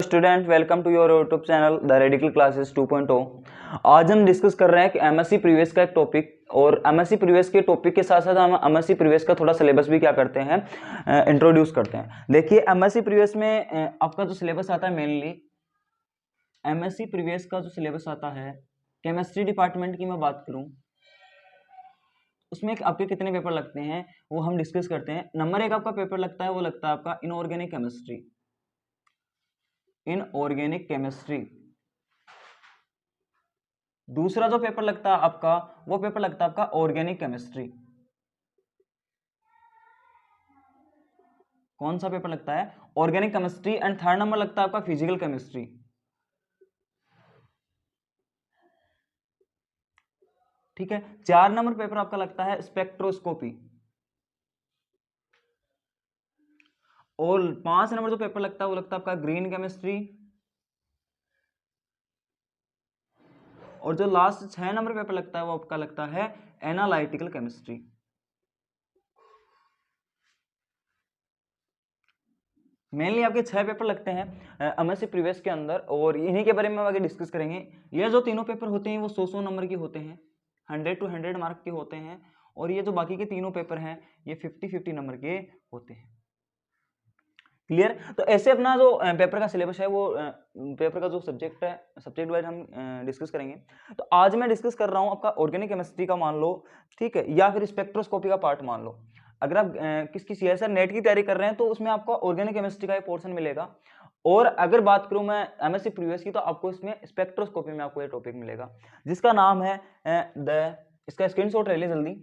Student, welcome to your YouTube channel the radical classes 2.0। आज हम discuss कर रहे हैं कि एमएससी प्रीवियस का एक टॉपिक, और एमएससी प्रीवियस के टॉपिक के साथ साथ हम एमएससी प्रीवियस का थोड़ा सिलेबस भी क्या करते हैं, इंट्रोड्यूस करते हैं। देखिए, एमएससी प्रीवियस में आपका जो सिलेबस आता है, मेनली एमएससी प्रीवियस का जो सिलेबस आता है, केमिस्ट्री डिपार्टमेंट की मैं बात करूं, उसमें आपके कितने पेपर लगते हैं वो हम डिस्कस करते हैं। नंबर 1 आपका पेपर लगता है, वो लगता है आपका इनऑर्गेनिक केमिस्ट्री। Inorganic chemistry. दूसरा जो पेपर लगता है आपका, वो पेपर लगता है आपका ऑर्गेनिक केमिस्ट्री। कौन सा पेपर लगता है? Organic chemistry. And third number लगता है आपका फिजिकल केमिस्ट्री। ठीक है। 4 नंबर पेपर आपका लगता है स्पेक्ट्रोस्कोपी। और 5 नंबर जो पेपर लगता है वो लगता है आपका ग्रीन केमिस्ट्री। और जो लास्ट 6 नंबर पेपर लगता है वो आपका लगता है एनालिटिकल केमिस्ट्री। मेनली आपके 6 पेपर लगते हैं एमएससी प्रीवियस के अंदर, और इन्हीं के बारे में हम आगे डिस्कस करेंगे। ये जो तीनों पेपर होते हैं वो 100 नंबर के होते हैं, 100 to 100 मार्क के होते हैं। और ये जो बाकी के तीनों पेपर हैं ये 50-50 नंबर के होते हैं। क्लियर? तो ऐसे अपना जो पेपर का सिलेबस है, वो पेपर का जो सब्जेक्ट है, सब्जेक्ट वाइज हम डिस्कस करेंगे। तो आज मैं डिस्कस कर रहा हूँ आपका ऑर्गेनिक केमिस्ट्री का, मान लो, ठीक है, या फिर स्पेक्ट्रोस्कोपी का पार्ट मान लो। अगर आप किसकी सीएसआर नेट की तैयारी कर रहे हैं तो उसमें आपको ऑर्गेनिक केमिस्ट्री का एक पोर्शन मिलेगा। और अगर बात करूं मैं एमएससी प्रीवियस की, तो आपको इसमें स्पेक्ट्रोस्कोपी में आपको ये टॉपिक मिलेगा, जिसका नाम है इसका स्क्रीनशॉट ले लीजिए जल्दी।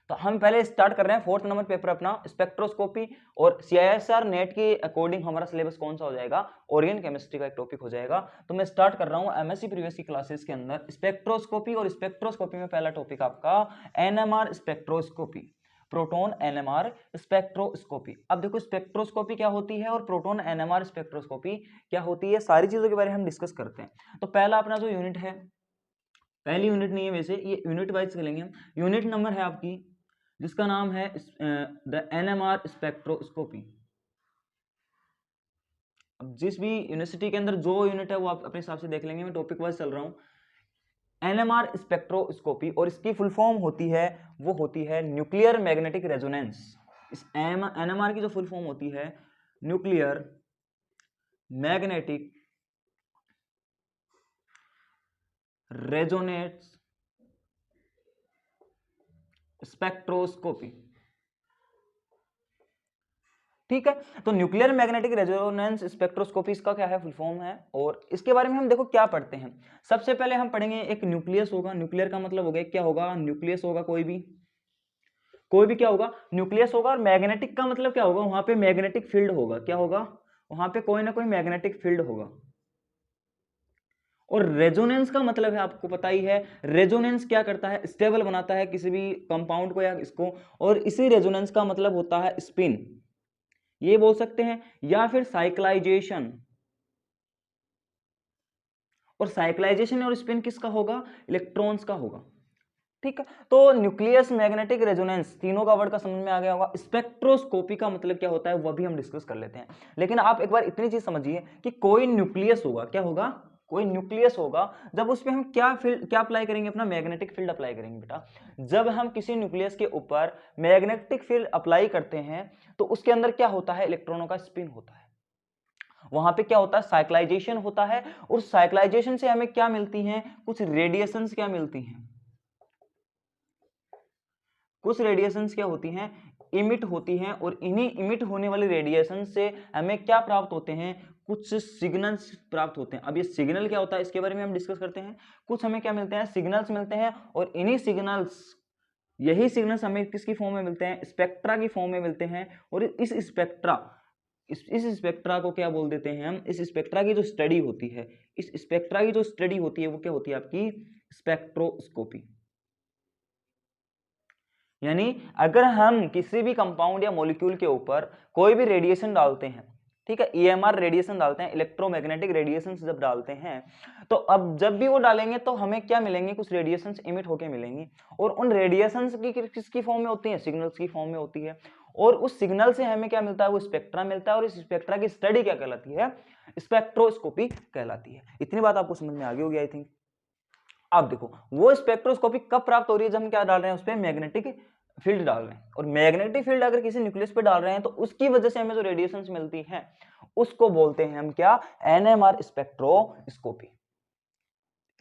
तो हम पहले स्टार्ट कर रहे हैं 4th नंबर पेपर अपना स्पेक्ट्रोस्कोपी। और सीआईएसआर नेट के अकॉर्डिंग हमारा सिलेबस कौन सा हो जाएगा? ऑर्गेनिक केमिस्ट्री का एक टॉपिक हो जाएगा। तो मैं स्टार्ट कर रहा हूं एमएससी प्रीवियस की क्लासेस के अंदर स्पेक्ट्रोस्कोपी। और स्पेक्ट्रोस्कोपी में पहला टॉपिक आपका NMR spectroscopy, proton NMR spectroscopy. अब देखो, स्पेक्ट्रोस्कोपी क्या होती है और प्रोटॉन एनएमआर स्पेक्ट्रोस्कोपी क्या होती है, सारी चीजों के बारे में हम डिस्कस करते हैं। तो पहला अपना जो यूनिट है, पहली यूनिट नहीं है वैसे, ये यूनिट वाइज चलेंगे हम। यूनिट नंबर है आपकी, जिसका नाम है द एनएमआर स्पेक्ट्रोस्कोपी। अब जिस भी यूनिवर्सिटी के अंदर जो यूनिट है वो आप अपने हिसाब से देख लेंगे, मैं टॉपिक वाइज चल रहा हूं। एनएमआर स्पेक्ट्रोस्कोपी, और इसकी फुल फॉर्म होती है, वो होती है न्यूक्लियर मैग्नेटिक रेजोनेंस। इस एनएमआर की जो फुल फॉर्म होती है, न्यूक्लियर मैग्नेटिक रेजोनेंस स्पेक्ट्रोस्कोपी। ठीक है। तो न्यूक्लियर मैग्नेटिक रेजोनेंस स्पेक्ट्रोस्कोपी इसका क्या है, फुल फॉर्म है। और इसके बारे में हम देखो क्या पढ़ते हैं। सबसे पहले हम पढ़ेंगे एक न्यूक्लियस होगा। न्यूक्लियर का मतलब हो गया, क्या होगा? न्यूक्लियस होगा, कोई भी क्या होगा? न्यूक्लियस होगा। और मैग्नेटिक का मतलब क्या होगा? वहां पे मैग्नेटिक फील्ड होगा। क्या होगा? वहां पे कोई ना कोई मैग्नेटिक फील्ड होगा। और रेजोनेंस का मतलब है, आपको पता ही है, रेजोनेंस क्या करता है? स्टेबल बनाता है किसी भी कंपाउंड को या इसको। और इसी रेजोनेंस का मतलब होता है स्पिन, ये बोल सकते हैं, या फिर साइक्लाइजेशन। और साइक्लाइजेशन और स्पिन किसका होगा? इलेक्ट्रॉन्स का होगा। ठीक है। तो न्यूक्लियस, मैग्नेटिक, रेजोनेंस, तीनों का वर्ड का समझ में आ गया होगा। स्पेक्ट्रोस्कोपी का मतलब क्या होता है वह भी हम डिस्कस कर लेते हैं। लेकिन आप एक बार इतनी चीज समझिए कि कोई न्यूक्लियस होगा, क्या होगा? कोई न्यूक्लियस होगा। जब उस पे हम क्या फील्ड, क्या अप्लाई करेंगे? अपना मैग्नेटिक फील्ड अप्लाई करेंगे बेटा। जब हम किसी न्यूक्लियस के ऊपर मैग्नेटिक फील्ड अप्लाई करते हैं तो उसके अंदर क्या होता है? इलेक्ट्रॉनों का स्पिन होता है। वहां पे क्या होता है? साइक्लाइजेशन होता है। और साइक्लाइजेशन से हमें क्या मिलती हैं? कुछ रेडिएशंस क्या मिलती हैं? कुछ रेडिएशंस क्या होती हैं? इमिट होती हैं। और इन्हीं इमिट होने वाली रेडिएशन से हमें क्या प्राप्त होते हैं? कुछ सिग्नल्स प्राप्त होते हैं। अब ये सिग्नल क्या होता है, इसके बारे में हम डिस्कस करते हैं। कुछ हमें क्या मिलते हैं? सिग्नल्स मिलते हैं। और इन्हीं सिग्नल्स, यही सिग्नल्स हमें किसकी फॉर्म में मिलते हैं? स्पेक्ट्रा की फॉर्म में मिलते हैं। और इस स्पेक्ट्रा, इस स्पेक्ट्रा को क्या बोल देते हैं हम? इस स्पेक्ट्रा की जो स्टडी होती है, इस स्पेक्ट्रा की जो स्टडी होती है वो क्या होती है? आपकी स्पेक्ट्रोस्कोपी। यानी अगर हम किसी भी कंपाउंड या मॉलिक्यूल के ऊपर कोई भी रेडिएशन डालते हैं, ठीक है, ईएमआर रेडिएशन डालते हैं, इलेक्ट्रोमैग्नेटिक रेडिएशन जब डालते हैं, तो अब जब भी वो डालेंगे तो हमें क्या मिलेंगे? कुछ रेडिएशंस इमिट होके मिलेंगी। और उन रेडिएशंस की किसकी फॉर्म में होती है? सिग्नल्स की फॉर्म में होती है। और उस सिग्नल से हमें क्या मिलता है, वो स्पेक्ट्रा मिलता है, और इस स्पेक्ट्रा की स्टडी क्या कहलाती है, स्पेक्ट्रोस्कोपी कहलाती है। इतनी बात आपको समझ में आ गई होगी आई थिंक। अब देखो वो स्पेक्ट्रोस्कोपी कब प्राप्त हो रही है, जब हम क्या डाल रहे हैं उस पर, मैग्नेटिक फील्ड डाल रहे हैं, और मैग्नेटिक फील्ड अगर किसी न्यूक्लियस पे डाल रहे हैं तो उसकी वजह से हमें जो रेडिएशंस मिलती हैं उसको बोलते हैं हम क्या, एनएमआर स्पेक्ट्रोस्कोपी।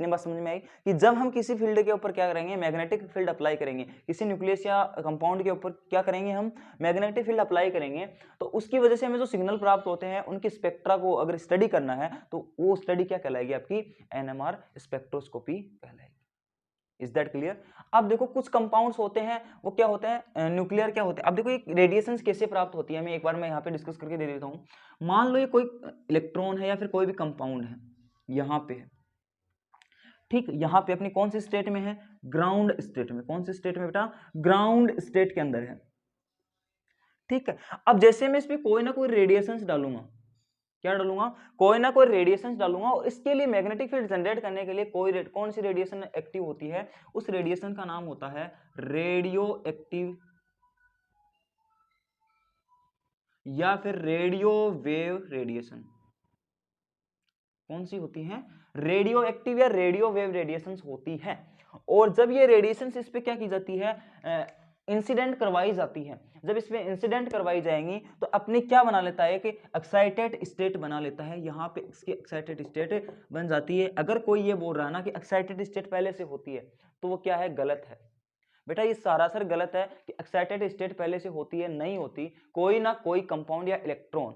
इतनी बात समझ में आई कि जब हम किसी फील्ड के ऊपर क्या करेंगे, मैग्नेटिक फील्ड अप्लाई करेंगे, किसी न्यूक्लियस या कंपाउंड के ऊपर क्या करेंगे, हम मैग्नेटिक फील्ड अप्लाई करेंगे, तो उसकी वजह से हमें जो सिग्नल प्राप्त होते हैं उनकी स्पेक्ट्रा को अगर स्टडी करना है तो वो स्टडी क्या कहलाएगी, आपकी एनएमआर स्पेक्ट्रोस्कोपी कहलाएगी। Is that clear. अब देखो कुछ कंपाउंड्स होते हैं वो क्या होते हैं, न्यूक्लियर क्या होते हैं। अब देखो ये रेडिएशंस कैसे प्राप्त होती है, मैं एक बार मैं यहाँ पे डिस्कस करके दे देता हूँ। मान लो ये कोई इलेक्ट्रॉन है या फिर कोई भी कंपाउंड है, यहाँ पे है, ठीक, यहाँ पे अपनी कौन सी स्टेट में है, ग्राउंड स्टेट में। कौन सी स्टेट में बेटा, ग्राउंड स्टेट के अंदर है, ठीक है। अब जैसे मैं इस पे कोई ना कोई रेडिएशंस डालूंगा, क्या डालूंगा, कोई ना कोई रेडिएशंस डालूंगा, और इसके लिए मैग्नेटिक फील्ड जनरेट करने के लिए कौन सी रेडिएशन एक्टिव होती है, उस रेडिएशन का नाम होता है रेडियो एक्टिव या फिर रेडियो वेव रेडिएशन। कौन सी होती है, रेडियो एक्टिव या रेडियो वेव रेडिएशंस होती है। और जब ये रेडिएशंस इस पे क्या की जाती है, इंसिडेंट करवाई जाती है, जब इसमें इंसिडेंट करवाई जाएंगी तो अपनी क्या बना लेता है कि एक्साइटेड स्टेट बना लेता है, यहाँ पे इसकी एक्साइटेड स्टेट बन जाती है। अगर कोई ये बोल रहा है ना कि एक्साइटेड स्टेट पहले से होती है, तो वो क्या है, गलत है बेटा, ये सरासर गलत है कि एक्साइटेड स्टेट पहले से होती है, नहीं होती। कोई ना कोई कंपाउंड या इलेक्ट्रॉन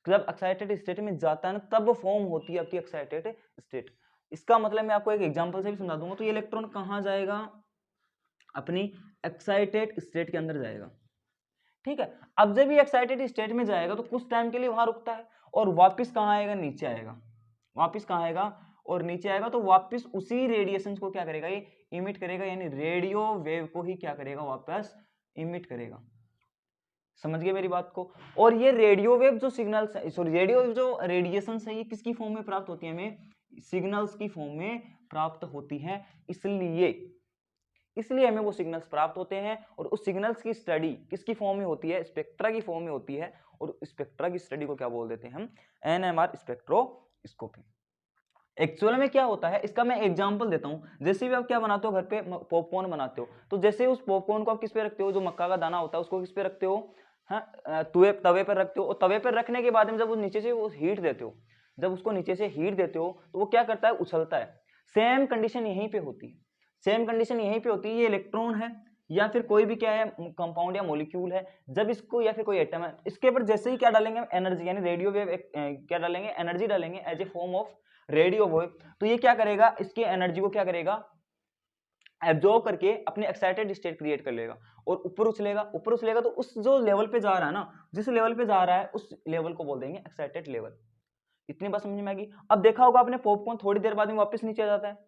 जब एक्साइटेड स्टेट में जाता है ना, तब फॉर्म होती है आपकी एक्साइटेड स्टेट। इसका मतलब मैं आपको एक एग्जांपल से भी समझा दूंगा। तो ये इलेक्ट्रॉन कहाँ जाएगा, अपनी एक्साइटेड स्टेट के अंदर जाएगा, ठीक है। अब जब ये एक्साइटेड स्टेट में जाएगा तो कुछ टाइम के लिए वहां रुकता है, और वापस कहाँ आएगा, नीचे आएगा। वापस कहाँ आएगा, और नीचे आएगा, तो वापस उसी रेडिएशन को क्या करेगा, ये इमिट करेगा, यानी रेडियो वेव को ही क्या करेगा, वापस इमिट करेगा। समझ गए मेरी बात को। और ये रेडियो वेव जो सिग्नल्स है, सॉरी, रेडियो वेव जो रेडिएशन है, ये किसकी फॉर्म में प्राप्त होती है, हमें सिग्नल्स की फॉर्म में प्राप्त होती है। इसलिए हमें वो सिग्नल्स प्राप्त होते हैं, और उस सिग्नल्स की स्टडी किसकी फॉर्म में होती है, स्पेक्ट्रा की फॉर्म में होती है। और स्पेक्ट्रा की स्टडी को क्या बोल देते हैं हम, एनएमआर स्पेक्ट्रोस्कोपी। एक्चुअल में क्या होता है, इसका मैं एग्जांपल देता हूं। जैसे भी आप क्या बनाते हो, घर पे पॉपकॉर्न बनाते हो, तो जैसे उस पॉपकॉर्न को आप किस पे रखते हो, जो मक्का का दाना होता है उसको किस पे रखते हो, हाँ, तवे पर रखते हो। और तवे पर रखने के बाद में जब वो नीचे से वो हीट देते हो, जब उसको नीचे से हीट देते हो तो वो क्या करता है, उछलता है। सेम कंडीशन यहीं पे होती है, सेम कंडीशन यहीं पे होती है। ये इलेक्ट्रॉन है या फिर कोई भी क्या है, कंपाउंड या मॉलिक्यूल है, जब इसको या फिर कोई एटम है, इसके ऊपर जैसे ही क्या डालेंगे, एनर्जी यानी रेडियो वेव, क्या डालेंगे, एनर्जी डालेंगे as a form of radio wave, तो ये क्या करेगा, इसकी एनर्जी को क्या करेगा, एब्जॉर्ब करके अपने एक्साइटेड स्टेट क्रिएट कर लेगा, और ऊपर उछलेगा। ऊपर उछलेगा तो उस जो लेवल पे जा रहा है ना, जिस लेवल पे जा रहा है उस लेवल को बोल देंगे एक्साइटेड लेवल। इतनी बात समझ में आ गई। अब देखा होगा आपने, पॉपकॉर्न थोड़ी देर बाद में वापस नीचे आ जाता है,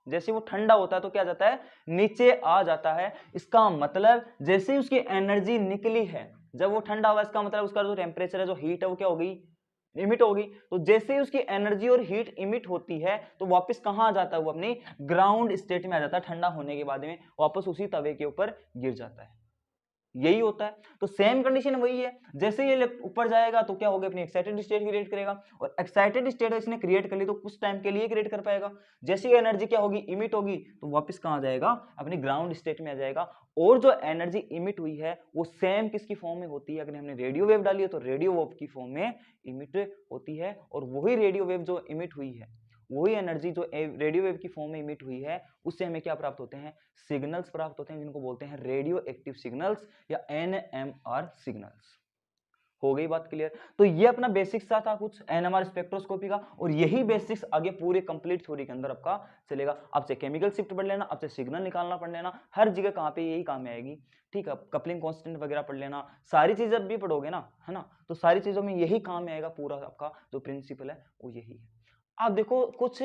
जैसे वो ठंडा होता है तो क्या जाता है, नीचे आ जाता है। इसका मतलब जैसे ही उसकी एनर्जी निकली है, जब वो ठंडा हुआ, इसका मतलब उसका जो टेम्परेचर है, जो हीट है, वो क्या होगी, इमिट होगी। तो जैसे ही उसकी एनर्जी और हीट इमिट होती है तो वापस कहां आ जाता है, वो अपनी ग्राउंड स्टेट में आ जाता है। ठंडा होने के बाद में वापस उसी तवे के ऊपर गिर जाता है। यही होता है। तो सेम कंडीशन वही है, जैसे ये ऊपर जाएगा तो क्या होगा, अपनी एक्साइटेड स्टेट क्रिएट करेगा, और एक्साइटेड स्टेट इसने क्रिएट कर ली तो कुछ टाइम के लिए क्रिएट कर पाएगा। जैसे ही एनर्जी क्या होगी, इमिट होगी, तो वापस कहां जाएगा, अपनी ग्राउंड स्टेट में आ जाएगा। और जो एनर्जी इमिट हुई है वो सेम किसकी फॉर्म में होती है, अगर हमने रेडियो वेव डाली है तो रेडियो वेव की फॉर्म में इमिट होती है। और वही रेडियो वेव जो इमिट हुई है, वही एनर्जी जो रेडियो वेव की फॉर्म में इमिट हुई है, उससे हमें क्या प्राप्त होते हैं, सिग्नल्स प्राप्त होते हैं, जिनको बोलते हैं रेडियो एक्टिव सिग्नल्स या एनएमआर सिग्नल्स। हो गई बात क्लियर। तो ये अपना बेसिक्स था कुछ एनएमआर स्पेक्ट्रोस्कोपी का, और यही बेसिक्स आगे पूरे कंप्लीट थ्योरी के अंदर आपका चलेगा। आपसे केमिकल शिफ्ट पढ़ लेना, आपसे सिग्नल निकालना पढ़ लेना, हर जगह कहाँ पे यही काम में आएगी, ठीक है। कपलिंग कांस्टेंट वगैरह पढ़ लेना, सारी चीजें भी पढ़ोगे ना, है ना, तो सारी चीजों में यही काम में आएगा। पूरा आपका जो प्रिंसिपल है वो यही है। आप देखो कुछ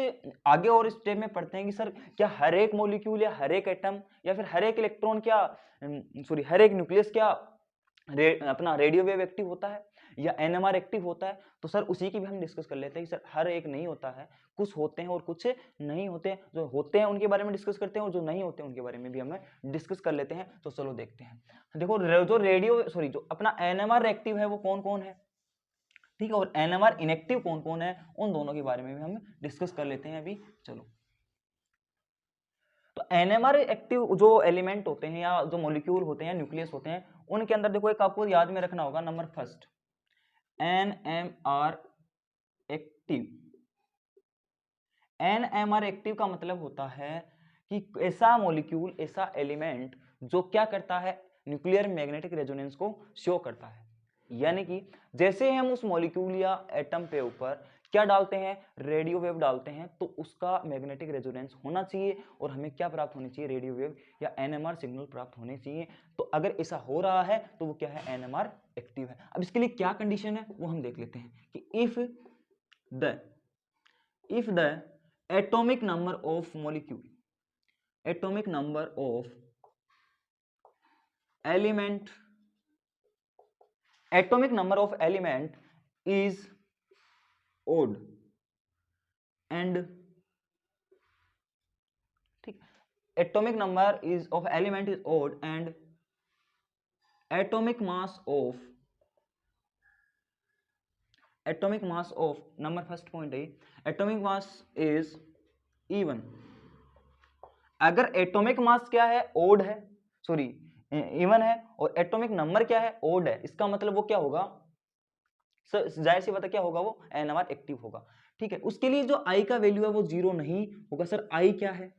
आगे और स्टेप में पढ़ते हैं कि सर क्या हर एक मॉलिक्यूल या हर एक एटम या फिर हर एक इलेक्ट्रॉन क्या, सॉरी, हर एक न्यूक्लियस क्या अपना रेडियो वेव एक्टिव होता है, या NMR एक्टिव होता है, तो सर उसी की भी हम डिस्कस कर लेते हैं कि सर हर एक नहीं होता है, कुछ होते हैं और कुछ नहीं होते हैं। जो होते हैं उनके बारे में डिस्कस करते हैं और जो नहीं होते हैं उनके बारे में भी हमें डिस्कस कर लेते हैं। तो चलो देखते हैं। देखो जो अपना NMR एक्टिव है वो कौन कौन है, ठीक है, और NMR इनएक्टिव कौन कौन है, उन दोनों के बारे में भी हम डिस्कस कर लेते हैं अभी। चलो, तो NMR एक्टिव जो एलिमेंट होते हैं या जो मॉलिक्यूल होते हैं, न्यूक्लियस होते हैं, उनके अंदर देखो एक आपको याद में रखना होगा number first, NMR active. NMR active का मतलब होता है कि ऐसा मॉलिक्यूल, ऐसा एलिमेंट जो क्या करता है, न्यूक्लियर मैग्नेटिक रेजोनेंस को शो करता है। यानी कि जैसे हम उस मॉलिक्यूल या एटम पे ऊपर क्या डालते हैं, रेडियो वेव डालते हैं, तो उसका मैग्नेटिक रेजोनेंस होना चाहिए और हमें क्या प्राप्त होनी चाहिए, रेडियो वेव या NMR सिग्नल प्राप्त होने चाहिए। तो अगर ऐसा हो रहा है तो वो क्या है, NMR एक्टिव है। अब इसके लिए क्या कंडीशन है वो हम देख लेते हैं कि if the atomic number of molecule, atomic number of element, atomic number of element is odd and, ठीक, atomic number is of element is odd and atomic mass of number first point है, atomic mass is even। अगर atomic mass क्या है, odd है, sorry even है, और atomic number क्या है, ओड है, इसका मतलब वो क्या होगा, जाहिर सी बात है क्या होगा, वो NMR एक्टिव होगा। ठीक है, उसके लिए जो I का वैल्यू है वो 0 नहीं होगा। सर I क्या है,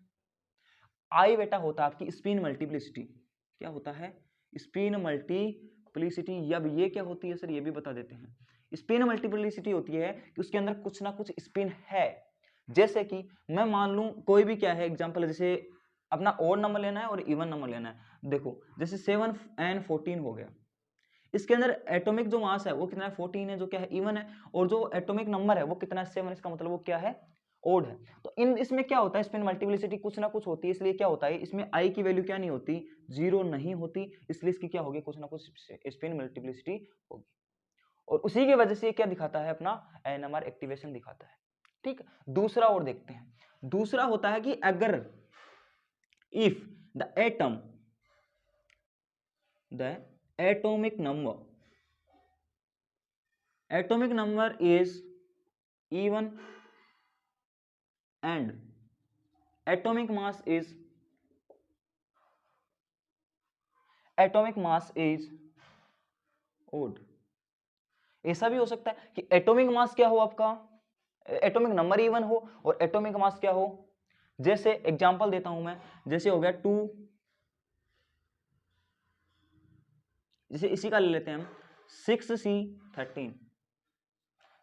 I बेटा होता है आपकी स्पिन मल्टीप्लिसिटी। क्या होता है, स्पिन मल्टीप्लिसिटी। अब ये क्या होती है सर, ये भी बता देते हैं। स्पिन मल्टीप्लिसिटी होती है कि उसके अंदर कुछ ना कुछ स्पिन है। जैसे कि मैं मान लूं कोई भी क्या है एग्जांपल, जैसे अपना ओड नंबर लेना है और इवन नंबर लेना है। देखो जैसे 7 and 14 हो गया, इसके अंदर एटॉमिक जो मास है वो कितना है, 14 है, जो क्या है, इवन है, और जो एटॉमिक नंबर है वो कितना है, 7, इसका मतलब वो क्या है, ओड है। तो इसमें क्या होता है, स्पिन मल्टीप्लिसिटी कुछ ना कुछ होती है, इसलिए क्या होता है, इसमें I की वैल्यू क्या नहीं होती, 0 नहीं होती, इसलिए इसकी क्या होगी, कुछ ना कुछ स्पिन मल्टीप्लिसिटी होगी। और उसी की वजह से ये क्या दिखाता है, अपना NMR एक्टिवेशन दिखाता है। ठीक, दूसरा और देखते हैं। दूसरा होता है कि अगर if the atomic number is even and atomic mass is odd। ऐसा भी हो सकता है कि एटॉमिक मास क्या हो आपका, एटॉमिक नंबर इवन हो और एटॉमिक मास क्या हो। जैसे एग्जांपल देता हूं मैं, जैसे हो गया 2, जैसे इसी का ले लेते हैं हम 6C13,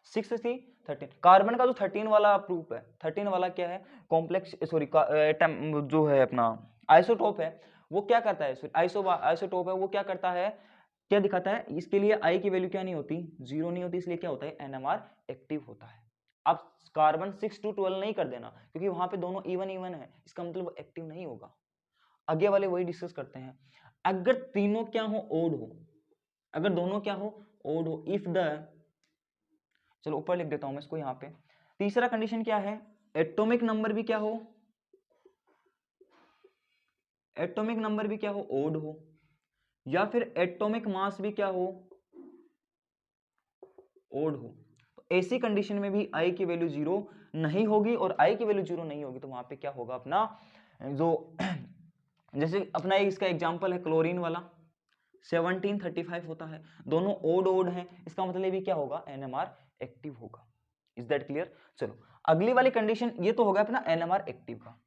6C13 कार्बन का जो 13 वाला प्रूफ है, 13 वाला क्या है, कॉम्प्लेक्स सॉरी जो है अपना आइसोटोप है, वो क्या करता है, आइसोटोप है, वो क्या करता है, क्या दिखाता है, इसके लिए I की वैल्यू क्या नहीं होती, 0 नहीं होती, इसलिए क्या होता है, NMR एक्टिव होता है। अब कार्बन 6 to 12 नहीं कर देना, क्योंकि वहां पे दोनों इवन है, इसका मतलब वो एक्टिव नहीं होगा। आगे वाले वही डिस्कस करते हैं। अगर तीनों क्या हो, ओड हो, अगर दोनों क्या हो, ओड हो, इफ द, चलो ऊपर लिख देता हूं मैं इसको यहाँ पे। तीसरा कंडीशन क्या है, एटॉमिक नंबर भी क्या हो, एटॉमिक नंबर भी क्या हो, ओड हो, या फिर एटॉमिक मास भी क्या हो, ओड हो। तो ऐसी कंडीशन में भी I की वैल्यू 0 नहीं होगी, और I की वैल्यू 0 नहीं होगी तो वहां पे क्या होगा, अपना जो जैसे अपना इसका एग्जांपल है क्लोरीन वाला 1735 होता है, दोनों ओड ओड हैं, इसका मतलब भी क्या होगा, NMR एक्टिव होगा। Is that clear. चलो अगली वाली कंडीशन, ये तो होगा अपना NMR एक्टिव का।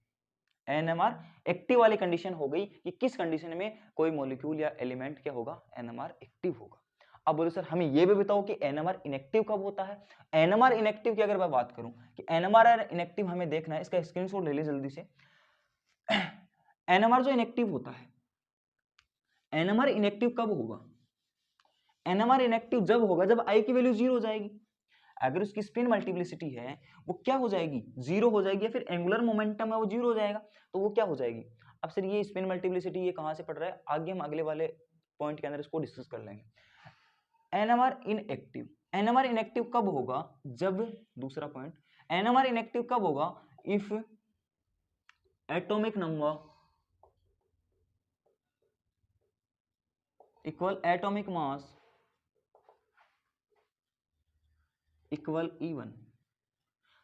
NMR एक्टिव वाली कंडीशन हो गई कि किस कंडीशन में कोई मॉलिक्यूल या एलिमेंट क्या होगा, NMR एक्टिव होगा। अब बोलो सर हमें ये भी बताओ कि NMR इनएक्टिव कब होता है। NMR इनएक्टिव की अगर मैं बात करूं कि NMR इनएक्टिव हमें देखना है, इसका स्क्रीनशॉट ले ले जल्दी से। NMR जो इनएक्टिव होता है, NMR इनएक्टिव कब होगा, NMR इनएक्टिव जब होगा जब I की वैल्यू 0 हो जाएगी। अगर उसकी स्पिन मल्टीप्लिसिटी है वो क्या हो जाएगी, 0 हो जाएगी, या फिर एंगुलर मोमेंटम है वो 0 हो जाएगा, तो वो क्या हो जाएगी। अब सर ये स्पिन मल्टीप्लिसिटी ये कहां से पढ़ रहा है, आगे हम अगले वाले पॉइंट के अंदर इसको डिस्कस कर लेंगे। एनएमआर इनएक्टिव, एनएमआर इनएक्टिव कब होगा, जब, दूसरा पॉइंट, एनएमआर इनएक्टिव कब होगा, if atomic number equal atomic mass equal even.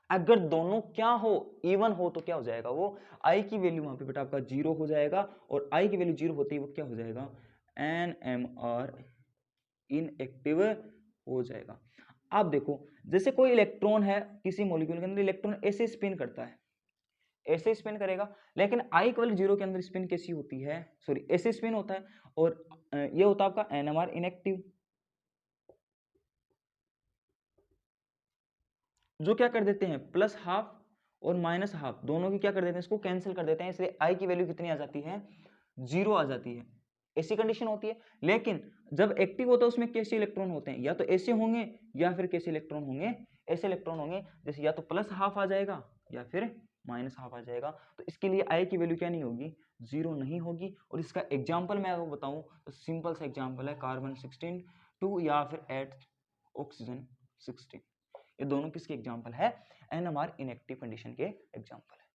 अगर दोनों क्या हो, इवन हो, तो क्या हो जाएगा, वो आई की वैल्यू वहां पे बेटा आपका 0 हो जाएगा, और आई की वैल्यू 0 होती है वो क्या हो जाएगा, एनएमआर इनएक्टिव हो जाएगा। आप देखो, जैसे कोई इलेक्ट्रॉन है किसी मॉलिक्यूल के अंदर, इलेक्ट्रॉन ऐसे स्पिन करता है, ऐसे स्पिन करेगा, लेकिन आई इक्वल 0 के अंदर स्पिन कैसी होती है, सॉरी ऐसे स्पिन होता है, और ये होता है आपका एनएमआर इनएक्टिव, जो क्या कर देते हैं, प्लस हाफ और माइनस हाफ दोनों की क्या कर देते हैं, इसको कैंसिल कर देते हैं, इसलिए आई की वैल्यू कितनी आ जाती है, 0 आ जाती है। ऐसी कंडीशन होती है। लेकिन जब एक्टिव होता है उसमें कैसे इलेक्ट्रॉन होते हैं, या तो ऐसे होंगे या फिर कैसे इलेक्ट्रॉन होंगे, ऐसे इलेक्ट्रॉन होंगे, जैसे या तो प्लस हाफ आ जाएगा या फिर माइनस हाफ आ जाएगा। तो इसके लिए आई की वैल्यू क्या नहीं होगी, 0 नहीं होगी। और इसका एग्जाम्पल मैं आपको बताऊं तो सिंपल सा एग्जाम्पल है कार्बन 16 2 या फिर 8 ऑक्सीजन 16, ये दोनों किसके एग्जाम्पल है, एनएमआर इनएक्टिव कंडीशन के एग्जाम्पल है।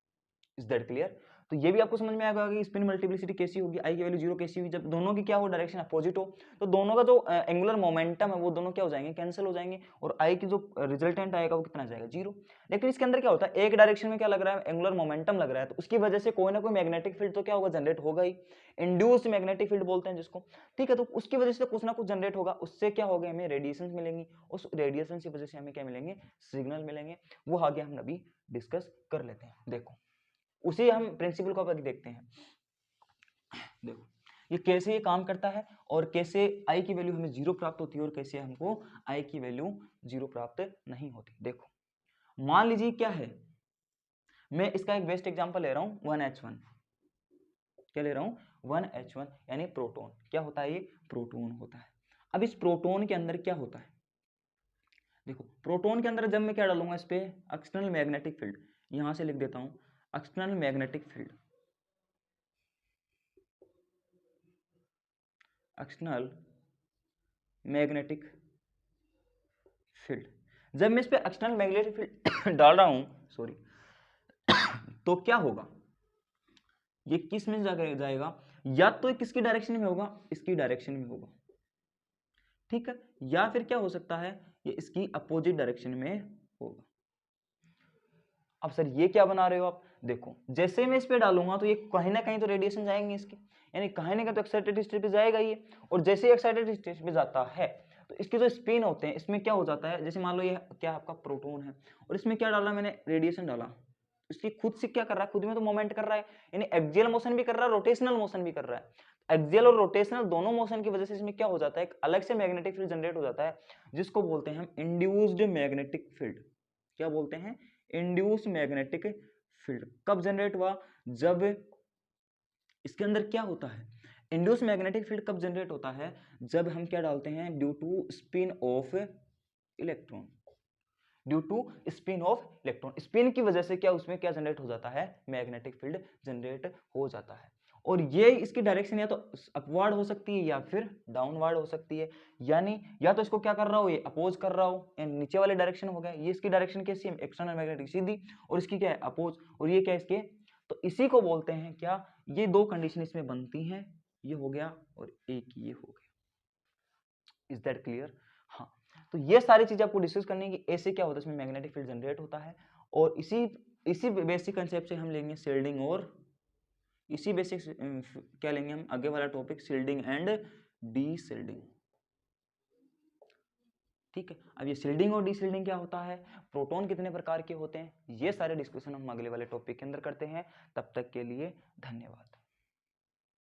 Is that clear? तो ये भी आपको समझ में आएगा कि स्पिन मल्टीप्लिसिटी कैसी होगी, आई की वैल्यू 0 कैसी हुई, जब दोनों की क्या हो, डायरेक्शन अपोजिट हो, तो दोनों का जो एंगुलर मोमेंटम है वो दोनों क्या हो जाएंगे, कैंसिल हो जाएंगे, और आई की जो रिजल्टेंट आएगा वो कितना जाएगा, 0। लेकिन इसके अंदर क्या होता है, एक डायरेक्शन में क्या लग रहा है, एंगुलर मोमेंटम लग रहा है, तो उसकी वजह से कोई ना कोई मैग्नेटिक फील्ड तो क्या होगा, जनरेट होगा ही, इंड्यूस्ड मैग्नेटिक फील्ड बोलते हैं जिसको, ठीक है। तो उसकी वजह से कुछ ना कुछ जनरेट होगा, उससे क्या होगा, हमें रेडिएशन मिलेंगी, उस रेडिएशन की वजह से हमें क्या मिलेंगे, सिग्नल मिलेंगे। वो आगे हम अभी डिस्कस कर लेते हैं। देखो उसी हम प्रिंसिपल को अब देखते हैं। देखो ये कैसे ये काम करता है, और कैसे आई की वैल्यू हमें 0 प्राप्त होती है, और कैसे हमको आई की वैल्यू 0 प्राप्त नहीं होती। देखो मान लीजिए क्या है, मैं इसका एक बेस्ट एग्जांपल ले रहा हूं 1H1, क्या ले रहा हूं, 1H1 यानी प्रोटॉन। क्या होता है, ये प्रोटॉन होता है। अब इस प्रोटॉन के अंदर क्या होता है, देखो प्रोटॉन के अंदर जब मैं क्या डालूंगा, इस पे एक्सटर्नल मैग्नेटिक फील्ड, यहां से लिख देता हूं external magnetic field, external magnetic field. जब मैं इस पे एक्सटर्नल मैग्नेटिक फील्ड डाल रहा हूं, सॉरी, तो क्या होगा, ये किस में जाएगा, या तो किसकी डायरेक्शन में होगा, इसकी डायरेक्शन में होगा, ठीक है, या फिर क्या हो सकता है, ये इसकी अपोजिट डायरेक्शन में होगा। अब सर ये क्या बना रहे हो आप, देखो जैसे मैं इस पे डालूंगा तो ये कहीं ना कहीं तो रेडिएशन जाएंगे इसके, यानी कहीं ना कहीं तो एक्साइटेड स्टेट पे जाएगा ये, और जैसे एक्साइटेड स्टेट पे जाता है तो इसके जो स्पिन होते हैं इसमें क्या हो जाता है, जैसे मान लो ये क्या आपका प्रोटॉन है, और इसमें क्या डाला मैंने, रेडिएशन डाला, इसकी खुद से क्या कर रहा है, खुद में तो मोमेंट कर रहा है, यानी एक्सियल मोशन भी कर रहा है, रोटेशनल मोशन भी कर रहा है। एक्सियल और रोटेशनल दोनों मोशन की वजह से इसमें क्या हो जाता है, एक अलग से मैग्नेटिक फील्ड जनरेट हो जाता है, जिसको बोलते हैं हम इंड्यूस्ड मैग्नेटिक फील्ड। क्या बोलते हैं, इंड्यूस मैग्नेटिक फील्ड। कब जनरेट हुआ, जब इसके अंदर क्या होता है, इंड्यूस मैग्नेटिक फील्ड कब जनरेट होता है, जब हम क्या डालते हैं, due to spin of electron, due to spin of electron, spin की वजह से क्या उसमें क्या जनरेट हो जाता है, मैग्नेटिक फील्ड जनरेट हो जाता है। और ये इसकी डायरेक्शन या तो अपवर्ड हो सकती है या फिर डाउनवर्ड हो सकती है, यानी या तो इसको क्या कर रहा हो, ये अपोज कर रहा हो, या नीचे वाले डायरेक्शन हो गया, ये इसकी डायरेक्शन कैसी है, एक्सटर्नल मैग्नेटिक सीधी, और इसकी क्या है अपोज, और ये क्या है इसके, तो इसी को बोलते हैं क्या, ये दो कंडीशन इसमें बनती हैं, ये हो गया और एक ये हो गया। Is that clear? हाँ, तो ये सारी चीजें आपको डिस्कस करनी है कि ऐसे क्या होता है, इसमें मैग्नेटिक फील्ड जनरेट होता है, और इसी बेसिक कंसेप्ट से हम लेंगे शील्डिंग, और इसी बेसिक क्या लेंगे हम आगे वाला topic, shielding and D shielding. ठीक है, अब ये शील्डिंग और डी शील्डिंग क्या होता है, प्रोटॉन कितने प्रकार के होते हैं, ये सारे डिस्कशन हम अगले वाले टॉपिक के अंदर करते हैं। तब तक के लिए धन्यवाद।